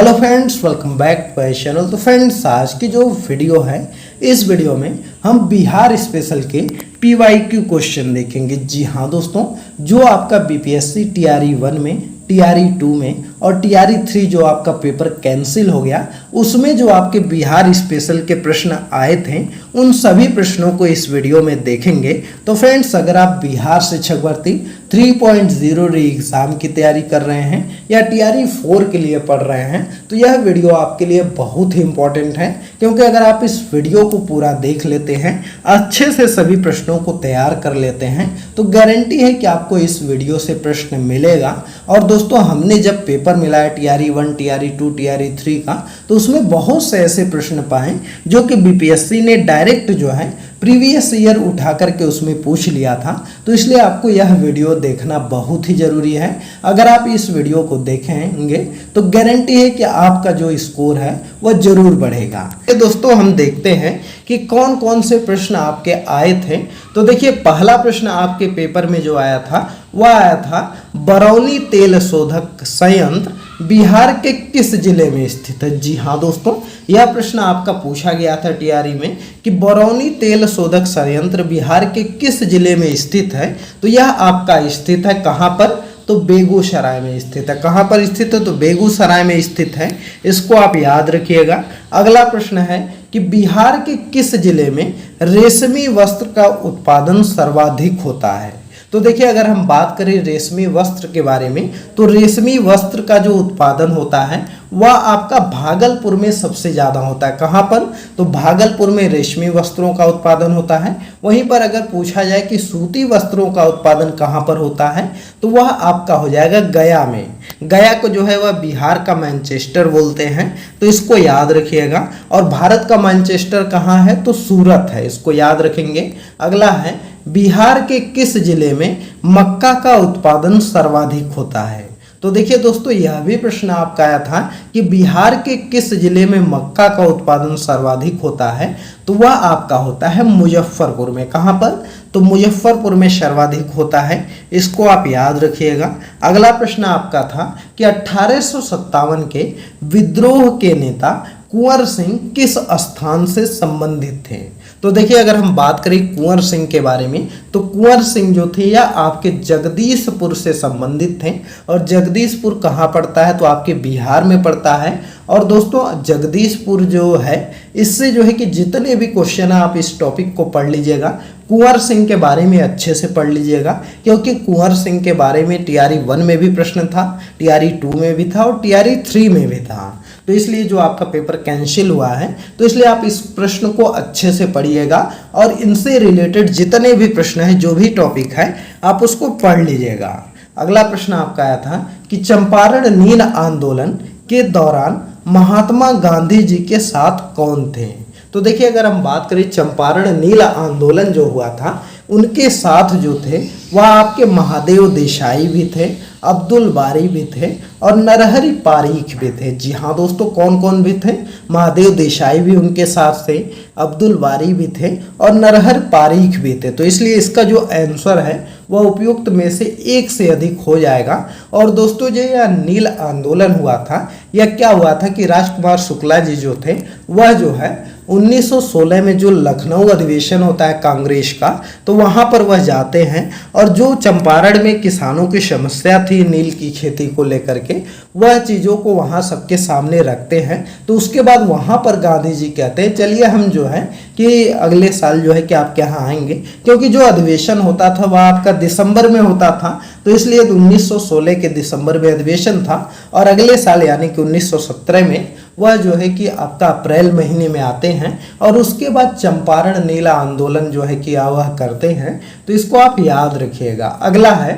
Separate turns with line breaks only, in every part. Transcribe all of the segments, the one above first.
Hello friends, welcome back to my channel. तो friends, आज की जो वीडियो है, इस वीडियो में हम बिहार स्पेशल के पीवाईक्यू क्वेश्चन देखेंगे। जी हाँ दोस्तों, जो आपका बीपीएससी टीआरई 1 में, टीआरई 2 में और टीआरई 3 जो आपका पेपर कैंसिल हो गया, उसमें जो आपके बिहार स्पेशल के प्रश्न आए थे, उन सभी प्रश्नों को इस वीडियो में देखेंगे। तो फ्रेंड्स, अगर आप बिहार शिक्षक भर्ती 3.0 री एग्ज़ाम की तैयारी कर रहे हैं या टीआरई 4 के लिए पढ़ रहे हैं, तो यह वीडियो आपके लिए बहुत ही इंपॉर्टेंट है, क्योंकि अगर आप इस वीडियो को पूरा देख लेते हैं, अच्छे से सभी प्रश्नों को तैयार कर लेते हैं, तो गारंटी है कि आपको इस वीडियो से प्रश्न मिलेगा। और दोस्तों, हमने जब पेपर मिला है टीआरई 1, टीआरई 2, टीआरई 3 का, तो उसमें बहुत से ऐसे प्रश्न पाए जो कि बीपीएससी ने डायरेक्ट जो है प्रीवियस ईयर उठा करके उसमें पूछ लिया था। तो इसलिए आपको यह वीडियो देखना बहुत ही ज़रूरी है। अगर आप इस वीडियो को देखेंगे तो गारंटी है कि आपका जो स्कोर है वह जरूर बढ़ेगा। तो दोस्तों, हम देखते हैं कि कौन कौन से प्रश्न आपके आए थे। तो देखिए, पहला प्रश्न आपके पेपर में जो आया था वह आया था, बरौनी तेल शोधक संयंत्र बिहार के किस जिले में स्थित है। जी हाँ दोस्तों, यह प्रश्न आपका पूछा गया था टीआरई में कि बरौनी तेल शोधक संयंत्र बिहार के किस जिले में स्थित है। तो यह आपका स्थित है कहाँ पर? तो बेगूसराय में स्थित है। कहाँ पर स्थित है? तो बेगूसराय में स्थित है। इसको आप याद रखिएगा। अगला प्रश्न है कि बिहार के किस जिले में रेशमी वस्त्र का उत्पादन सर्वाधिक होता है। तो देखिए, अगर हम बात करें रेशमी वस्त्र के बारे में, तो रेशमी वस्त्र का जो उत्पादन होता है वह आपका भागलपुर में सबसे ज़्यादा होता है। कहाँ पर? तो भागलपुर में रेशमी वस्त्रों का उत्पादन होता है। वहीं पर अगर पूछा जाए कि सूती वस्त्रों का उत्पादन कहाँ पर होता है, तो वह आपका हो जाएगा गया में। गया को जो है वह बिहार का मैनचेस्टर बोलते हैं, तो इसको याद रखिएगा। और भारत का मैनचेस्टर कहाँ है? तो सूरत है, इसको याद रखेंगे। अगला है, बिहार के किस जिले में मक्का का उत्पादन सर्वाधिक होता है। तो देखिए दोस्तों, यह भी प्रश्न आपका आया था कि बिहार के किस जिले में मक्का का उत्पादन सर्वाधिक होता है। तो वह आपका होता है मुजफ्फरपुर में। कहाँ पर? तो मुजफ्फरपुर में सर्वाधिक होता है। इसको आप याद रखिएगा। अगला प्रश्न आपका था कि 1857 के विद्रोह के नेता कुंवर सिंह किस स्थान से संबंधित थे। तो देखिए, अगर हम बात करें कुंवर सिंह के बारे में, तो कुंवर सिंह जो थे यह आपके जगदीशपुर से संबंधित थे। और जगदीशपुर कहाँ पड़ता है? तो आपके बिहार में पड़ता है। और दोस्तों, जगदीशपुर जो है, इससे जो है कि जितने भी क्वेश्चन है आप इस टॉपिक को पढ़ लीजिएगा। कुंवर सिंह के बारे में अच्छे से पढ़ लीजिएगा, क्योंकि कुंवर सिंह के बारे में टीआरई 1 में भी प्रश्न था, टीआरई 2 में भी था और टीआरई 3 में भी था। तो इसलिए जो आपका पेपर कैंसिल हुआ है, तो इसलिए आप इस प्रश्न को अच्छे से पढ़िएगा और इनसे रिलेटेड जितने भी प्रश्न हैं, जो भी टॉपिक है, आप उसको पढ़ लीजिएगा। अगला प्रश्न आपका आया था कि चंपारण नील आंदोलन के दौरान महात्मा गांधी जी के साथ कौन थे। तो देखिए, अगर हम बात करें चंपारण नील आंदोलन जो हुआ था, उनके साथ जो थे वह आपके महादेव देसाई भी थे, अब्दुल बारी भी थे और नरहरि पारीख भी थे। जी हाँ दोस्तों, कौन कौन भी थे? महादेव देसाई भी उनके साथ थे, अब्दुल बारी भी थे और नरहरि पारीख भी थे। तो इसलिए इसका जो आंसर है वह उपयुक्त में से एक से अधिक हो जाएगा। और दोस्तों, जो यह नील आंदोलन हुआ था, यह क्या हुआ था कि राजकुमार शुक्ला जी जो थे, वह जो है 1916 में जो लखनऊ अधिवेशन होता है कांग्रेस का, तो वहाँ पर वह जाते हैं और जो चंपारण में किसानों की समस्या थी नील की खेती को लेकर के, वह चीज़ों को वहाँ सबके सामने रखते हैं। तो उसके बाद वहाँ पर गांधी जी कहते हैं, चलिए हम जो है कि अगले साल जो है कि आपके यहाँ आएंगे, क्योंकि जो अधिवेशन होता था वह आपका दिसंबर में होता था। तो इसलिए 1916 के दिसंबर में अधिवेशन था और अगले साल यानी कि 1917 में वह जो है कि आपका अप्रैल महीने में आते हैं और उसके बाद चंपारण नील आंदोलन जो है कि वह करते हैं। तो इसको आप याद रखिएगा। अगला है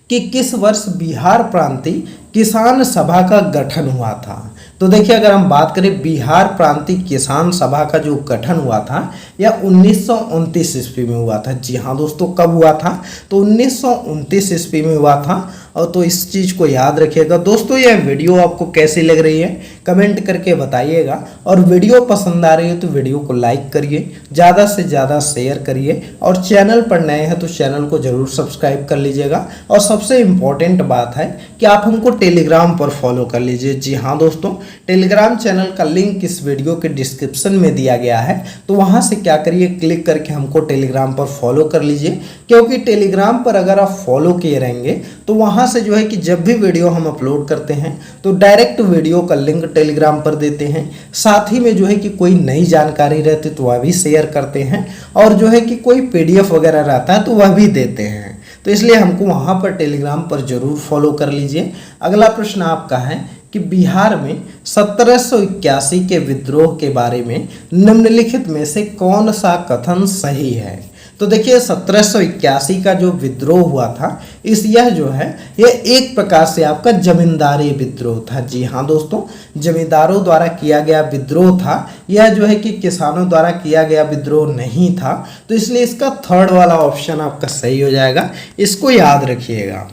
कि किस वर्ष बिहार प्रांतीय किसान सभा का गठन हुआ था। तो देखिए, अगर हम बात करें बिहार प्रांतीय किसान सभा का जो गठन हुआ था, यह 1929 ईस्वी में हुआ था। जी हाँ दोस्तों, कब हुआ था? तो 1929 ईस्वी में हुआ था। और तो इस चीज़ को याद रखिएगा। दोस्तों, यह वीडियो आपको कैसी लग रही है कमेंट करके बताइएगा। और वीडियो पसंद आ रही है तो वीडियो को लाइक करिए, ज़्यादा से ज़्यादा शेयर करिए, और चैनल पर नए हैं तो चैनल को ज़रूर सब्सक्राइब कर लीजिएगा। और सबसे इम्पॉर्टेंट बात है कि आप हमको टेलीग्राम पर फॉलो कर लीजिए। जी हाँ दोस्तों, टेलीग्राम चैनल का लिंक इस वीडियो के डिस्क्रिप्शन में दिया गया है, तो वहाँ से क्या करिए, क्लिक करके हमको टेलीग्राम पर फॉलो कर लीजिए। क्योंकि टेलीग्राम पर अगर आप फॉलो किए रहेंगे तो वहाँ से जो है कि जब भी वीडियो हम अपलोड करते हैं तो डायरेक्ट वीडियो का लिंक टेलीग्राम पर देते हैं। साथ ही में जो है कि कोई नई जानकारी रहती तो वह भी शेयर करते हैं, और जो है कि कोई PDF वगैरह रहता है तो वह भी देते हैं। तो इसलिए हमको वहाँ पर टेलीग्राम पर जरूर फॉलो कर लीजिए। अगला प्रश्न आपका है कि बिहार में 1781 के विद्रोह के बारे में निम्नलिखित में से कौन सा कथन सही है। तो देखिए 1781 का जो विद्रोह हुआ था यह जो है यह एक प्रकार से आपका जमींदारी विद्रोह था। जी हाँ दोस्तों, जमींदारों द्वारा किया गया विद्रोह था, यह जो है कि किसानों द्वारा किया गया विद्रोह नहीं था। तो इसलिए इसका थर्ड वाला ऑप्शन आपका सही हो जाएगा, इसको याद रखिएगा।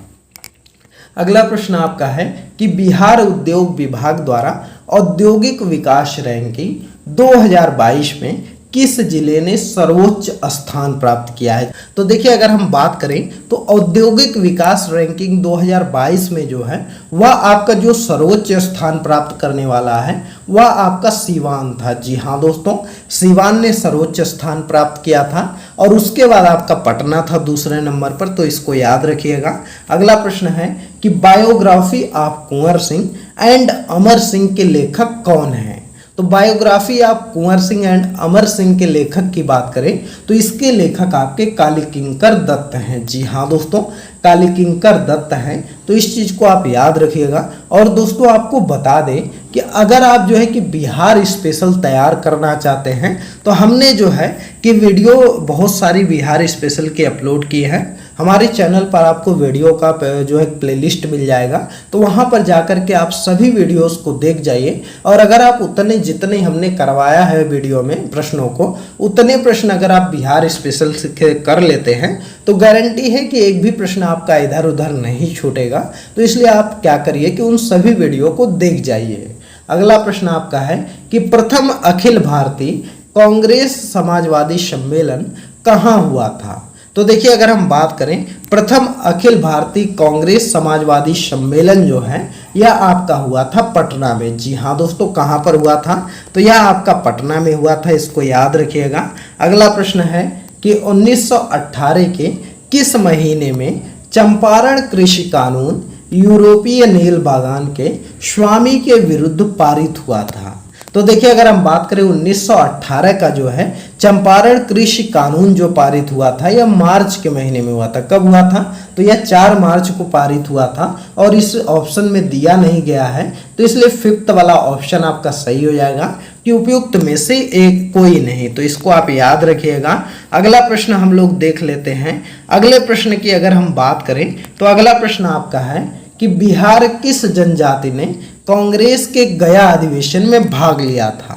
अगला प्रश्न आपका है कि बिहार उद्योग विभाग द्वारा औद्योगिक विकास रैंकिंग 2022 में किस जिले ने सर्वोच्च स्थान प्राप्त किया है। तो देखिए अगर हम बात करें तो औद्योगिक विकास रैंकिंग 2022 में जो है वह आपका जो सर्वोच्च स्थान प्राप्त करने वाला है वह आपका सीवान था। जी हाँ दोस्तों, सीवान ने सर्वोच्च स्थान प्राप्त किया था, और उसके बाद आपका पटना था दूसरे नंबर पर, तो इसको याद रखिएगा। अगला प्रश्न है कि biography of Kunwar Singh and Amar Singh के लेखक कौन है। तो बायोग्राफी आप कुंवर सिंह एंड अमर सिंह के लेखक की बात करें तो इसके लेखक आपके कालीकिंकर दत्त हैं। जी हाँ दोस्तों, कालीकिंकर दत्त हैं, तो इस चीज़ को आप याद रखिएगा। और दोस्तों आपको बता दें कि अगर आप जो है कि बिहार स्पेशल तैयार करना चाहते हैं तो हमने जो है कि वीडियो बहुत सारी बिहार स्पेशल के अपलोड किए हैं। हमारे चैनल पर आपको वीडियो का जो है प्लेलिस्ट मिल जाएगा, तो वहाँ पर जाकर के आप सभी वीडियोस को देख जाइए। और अगर आप उतने जितने हमने करवाया है वीडियो में प्रश्नों को, उतने प्रश्न अगर आप बिहार स्पेशल से कर लेते हैं तो गारंटी है कि एक भी प्रश्न आपका इधर उधर नहीं छूटेगा। तो इसलिए आप क्या करिए कि उन सभी वीडियो को देख जाइए। अगला प्रश्न आपका है कि प्रथम अखिल भारतीय कांग्रेस समाजवादी सम्मेलन कहाँ हुआ था। तो देखिए अगर हम बात करें प्रथम अखिल भारतीय कांग्रेस समाजवादी सम्मेलन जो है यह आपका हुआ था पटना में। जी हाँ दोस्तों, कहाँ पर हुआ था, तो यह आपका पटना में हुआ था, इसको याद रखिएगा। अगला प्रश्न है कि 1918 के किस महीने में चंपारण कृषि कानून यूरोपीय नील बागान के स्वामी के विरुद्ध पारित हुआ था। तो देखिए अगर हम बात करें 1918 का जो है चंपारण कृषि कानून जो पारित हुआ था यह मार्च के महीने में हुआ था। कब हुआ था, तो यह 4 मार्च को पारित हुआ था, और इस ऑप्शन में दिया नहीं गया है, तो इसलिए 5th वाला ऑप्शन आपका सही हो जाएगा कि उपयुक्त में से एक कोई नहीं। तो इसको आप याद रखिएगा। अगला प्रश्न हम लोग देख लेते हैं। अगले प्रश्न की अगर हम बात करें तो अगला प्रश्न आपका है कि बिहार किस जनजाति ने कांग्रेस के गया अधिवेशन में भाग लिया था।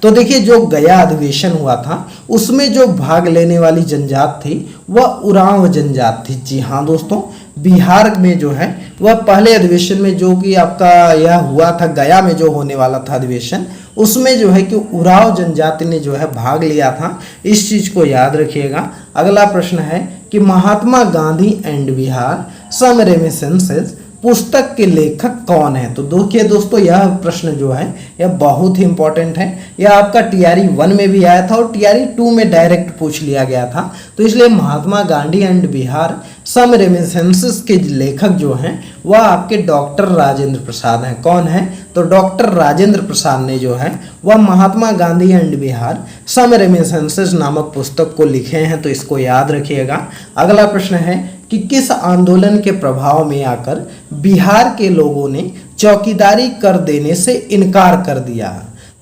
तो देखिए जो गया अधिवेशन हुआ था उसमें जो भाग लेने वाली जनजात थी वह उरांव जनजात थी। जी हाँ दोस्तों, बिहार में जो है वह पहले अधिवेशन में जो कि आपका यह हुआ था गया में जो होने वाला था अधिवेशन, उसमें जो है कि उरांव जनजाति ने जो है भाग लिया था। इस चीज को याद रखिएगा। अगला प्रश्न है कि महात्मा गांधी एंड बिहार सम रेमिसेंसेस पुस्तक के लेखक कौन है। तो देखिए दोस्तों यह प्रश्न जो है यह बहुत ही इंपॉर्टेंट है। यह आपका TRE 1 में भी आया था और TRE 2 में डायरेक्ट पूछ लिया गया था। तो इसलिए महात्मा गांधी एंड बिहार सम रेमिसेंसेस के लेखक जो हैं वह आपके डॉक्टर राजेंद्र प्रसाद हैं। कौन है, तो डॉक्टर राजेंद्र प्रसाद ने जो है वह महात्मा गांधी एंड बिहार सम रेमिसेंसेस नामक पुस्तक को लिखे हैं। तो इसको याद रखिएगा। अगला प्रश्न है कि किस आंदोलन के प्रभाव में आकर बिहार के लोगों ने चौकीदारी कर देने से इनकार कर दिया।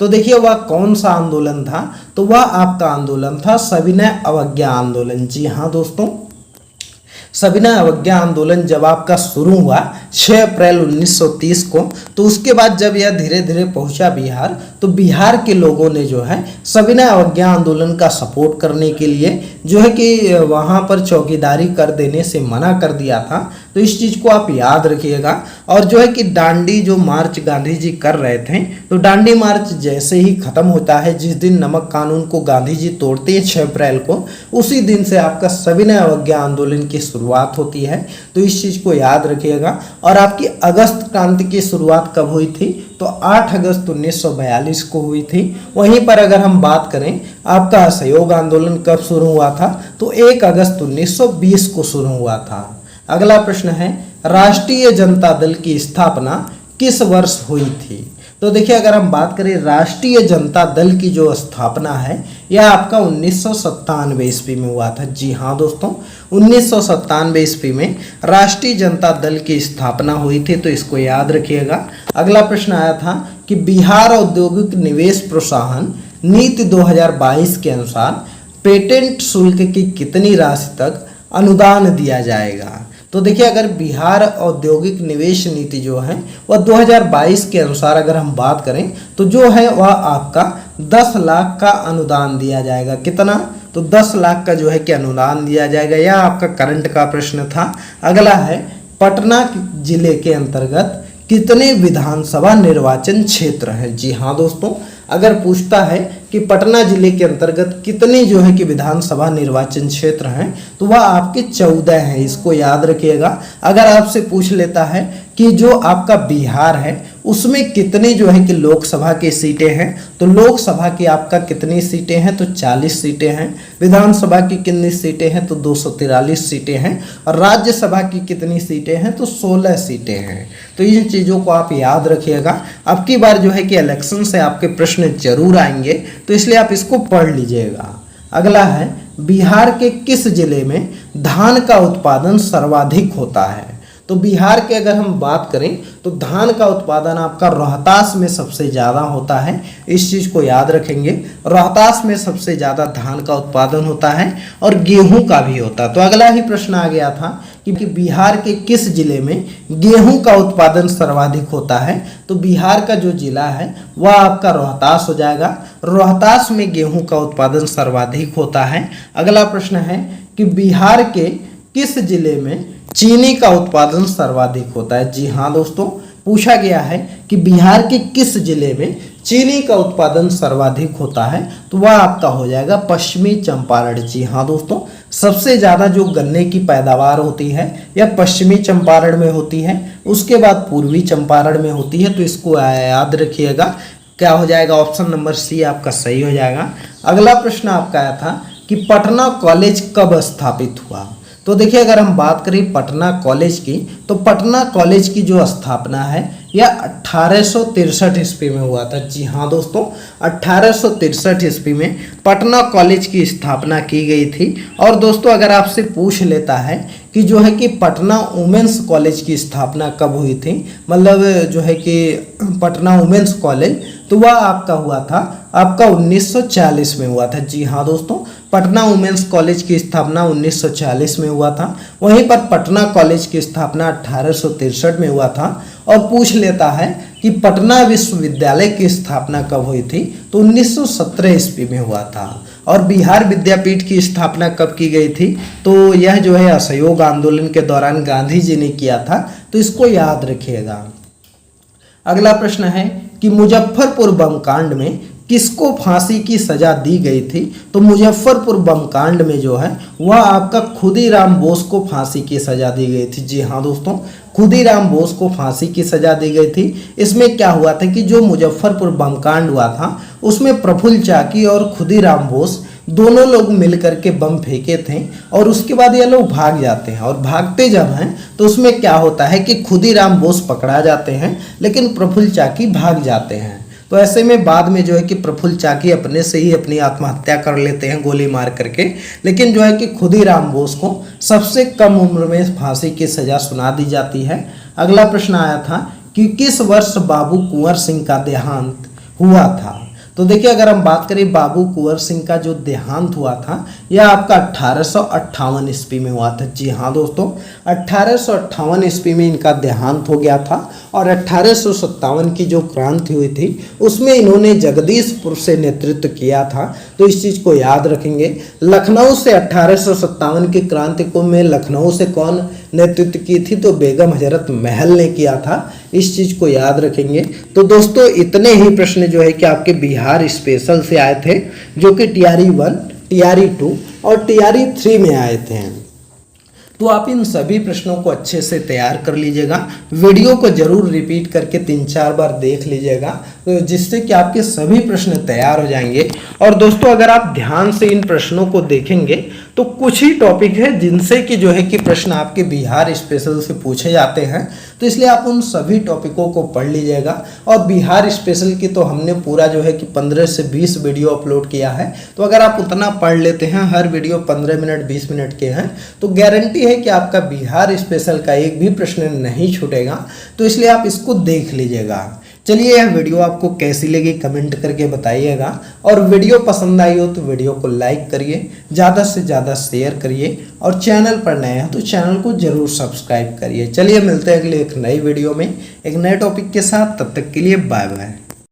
तो देखिए वह कौन सा आंदोलन था, तो वह आपका आंदोलन था सविनय अवज्ञा आंदोलन। जी हाँ दोस्तों, सविनय अवज्ञा आंदोलन जब आपका शुरू हुआ 6 अप्रैल 1930 को, तो उसके बाद जब यह धीरे धीरे पहुंचा बिहार, तो बिहार के लोगों ने जो है सविनय अवज्ञा आंदोलन का सपोर्ट करने के लिए जो है कि वहाँ पर चौकीदारी कर देने से मना कर दिया था। तो इस चीज़ को आप याद रखिएगा। और जो है कि दांडी जो मार्च गांधी जी कर रहे थे, तो दांडी मार्च जैसे ही खत्म होता है, जिस दिन नमक कानून को गांधी जी तोड़ते हैं 6 अप्रैल को, उसी दिन से आपका सविनय अवज्ञा आंदोलन की शुरुआत होती है। तो इस चीज़ को याद रखिएगा। और आपकी अगस्त क्रांति की शुरुआत कब हुई थी? तो 8 अगस्त 1942 को हुई थी। वहीं पर अगर हम बात करें आपका असहयोग आंदोलन कब शुरू हुआ था? तो 1 अगस्त 1920 को शुरू हुआ था। अगला प्रश्न है, राष्ट्रीय जनता दल की स्थापना किस वर्ष हुई थी? तो देखिए, अगर हम बात करें राष्ट्रीय जनता दल की जो स्थापना है, यह आपका 1997 ईस्वी में हुआ था। जी हाँ दोस्तों, 1997 ईस्वी में राष्ट्रीय जनता दल की स्थापना हुई थी। तो इसको याद रखिएगा। अगला प्रश्न आया था कि बिहार औद्योगिक निवेश प्रोत्साहन नीति 2022 के अनुसार पेटेंट शुल्क की कितनी राशि तक अनुदान दिया जाएगा? तो देखिए, अगर बिहार औद्योगिक निवेश नीति जो है वह 2022 के अनुसार अगर हम बात करें तो जो है वह आपका 10 लाख का अनुदान दिया जाएगा। कितना? तो 10 लाख का जो है कि अनुदान दिया जाएगा। यह आपका करंट का प्रश्न था। अगला है, पटना जिले के अंतर्गत कितने विधानसभा निर्वाचन क्षेत्र हैं? जी हाँ दोस्तों, अगर पूछता है कि पटना जिले के अंतर्गत कितने जो है कि विधानसभा निर्वाचन क्षेत्र हैं, तो वह आपके 14 हैं। इसको याद रखिएगा। अगर आपसे पूछ लेता है कि जो आपका बिहार है उसमें कितने जो है कि लोकसभा की सीटें हैं, तो लोकसभा की आपका कितनी सीटें हैं? तो 40 सीटें हैं। विधानसभा की कितनी सीटें हैं? तो 243 सीटें हैं। और राज्यसभा की कितनी सीटें हैं? तो 16 सीटें हैं। तो इन चीज़ों को आप याद रखिएगा। अब की बार जो है कि इलेक्शन से आपके प्रश्न जरूर आएंगे, तो इसलिए आप इसको पढ़ लीजिएगा। अगला है, बिहार के किस जिले में धान का उत्पादन सर्वाधिक होता है? तो बिहार के अगर हम बात करें तो धान का उत्पादन आपका रोहतास में सबसे ज़्यादा होता है। इस चीज़ को याद रखेंगे। रोहतास में सबसे ज़्यादा धान का उत्पादन होता है और गेहूं का भी होता है। तो अगला ही प्रश्न आ गया था कि बिहार के किस जिले में गेहूं का उत्पादन सर्वाधिक होता है? तो बिहार का जो जिला है वह आपका रोहतास हो जाएगा। रोहतास में गेहूं का उत्पादन सर्वाधिक होता है। अगला प्रश्न है कि बिहार के किस जिले में चीनी का उत्पादन सर्वाधिक होता है? जी हाँ दोस्तों, पूछा गया है कि बिहार के किस जिले में चीनी का उत्पादन सर्वाधिक होता है, तो वह आपका हो जाएगा पश्चिमी चंपारण। जी हाँ दोस्तों, सबसे ज़्यादा जो गन्ने की पैदावार होती है यह पश्चिमी चंपारण में होती है, उसके बाद पूर्वी चंपारण में होती है। तो इसको याद रखिएगा। क्या हो जाएगा? ऑप्शन नंबर सी आपका सही हो जाएगा। अगला प्रश्न आपका आया था कि पटना कॉलेज कब स्थापित हुआ? तो देखिए, अगर हम बात करें पटना कॉलेज की, तो पटना कॉलेज की जो स्थापना है यह 1863 ईस्वी में हुआ था। जी हाँ दोस्तों, 1863 ईस्वी में पटना कॉलेज की स्थापना की गई थी। और दोस्तों, अगर आपसे पूछ लेता है कि जो है कि पटना वुमेंस कॉलेज की स्थापना कब हुई थी, मतलब जो है कि पटना वुमेंस कॉलेज, तो वह आपका हुआ था आपका 1940 में हुआ था। जी हाँ दोस्तों, पटना वुमेंस कॉलेज की स्थापना 1940 में हुआ था। वहीं पर पटना कॉलेज की स्थापना 1863 में हुआ था। और पूछ लेता है कि पटना विश्वविद्यालय की स्थापना कब हुई थी, तो 1917 ईस्वी में हुआ था। और बिहार विद्यापीठ की स्थापना कब की गई थी, तो यह जो है असहयोग आंदोलन के दौरान गांधी जी ने किया था। तो इसको याद रखिएगा। अगला प्रश्न है कि मुजफ्फरपुर बम कांड में किसको फांसी की सजा दी गई थी? तो मुजफ्फरपुर बम कांड में जो है वह आपका खुदीराम बोस को फांसी की सजा दी गई थी। जी हाँ दोस्तों, खुदीराम बोस को फांसी की सजा दी गई थी। इसमें क्या हुआ था कि जो मुजफ्फरपुर बम कांड हुआ था उसमें प्रफुल्ल चाकी और खुदीराम बोस दोनों लोग मिलकर के बम फेंके थे। और उसके बाद ये लोग भाग जाते हैं। और भागते जब हैं तो उसमें क्या होता है कि खुदीराम बोस पकड़ा जाते हैं, लेकिन प्रफुल्ल चाकी भाग जाते हैं। तो ऐसे में बाद में जो है कि प्रफुल्ल चाकी अपने से ही अपनी आत्महत्या कर लेते हैं गोली मार करके। लेकिन जो है कि खुदीराम बोस को सबसे कम उम्र में फांसी की सजा सुना दी जाती है। अगला प्रश्न आया था कि किस वर्ष बाबू कुंवर सिंह का देहांत हुआ था? तो देखिए, अगर हम बात करें बाबू कुंवर सिंह का जो देहांत हुआ था यह आपका 1858 ईस्वी में हुआ था। जी हाँ दोस्तों, 1858 ईस्वी में इनका देहांत हो गया था और 1857 की जो क्रांति हुई थी उसमें इन्होंने जगदीशपुर से नेतृत्व किया था। तो इस चीज़ को याद रखेंगे। लखनऊ से 1857 की क्रांति को में लखनऊ से कौन नेतृत्व की थी? तो बेगम हजरत महल ने किया था। इस चीज़ को याद रखेंगे। तो दोस्तों इतने ही प्रश्न जो है कि आपके बिहार स्पेशल से आए थे, जो कि TRE 1, TRE 2 और TRE 3 में आए थे। तो आप इन सभी प्रश्नों को अच्छे से तैयार कर लीजिएगा। वीडियो को जरूर रिपीट करके 3-4 बार देख लीजिएगा, तो जिससे कि आपके सभी प्रश्न तैयार हो जाएंगे। और दोस्तों अगर आप ध्यान से इन प्रश्नों को देखेंगे तो कुछ ही टॉपिक है जिनसे कि जो है कि प्रश्न आपके बिहार स्पेशल से पूछे जाते हैं। तो इसलिए आप उन सभी टॉपिकों को पढ़ लीजिएगा। और बिहार स्पेशल की तो हमने पूरा जो है कि 15 से 20 वीडियो अपलोड किया है। तो अगर आप उतना पढ़ लेते हैं, हर वीडियो 15 मिनट 20 मिनट के हैं, तो गारंटी है कि आपका बिहार स्पेशल का एक भी प्रश्न नहीं छूटेगा। तो इसलिए आप इसको देख लीजिएगा। चलिए यह वीडियो आपको कैसी लगी कमेंट करके बताइएगा। और वीडियो पसंद आई हो तो वीडियो को लाइक करिए, ज़्यादा से ज़्यादा शेयर करिए, और चैनल पर नए हैं तो चैनल को जरूर सब्सक्राइब करिए। चलिए मिलते हैं अगले एक नई वीडियो में एक नए टॉपिक के साथ। तब तक के लिए बाय बाय।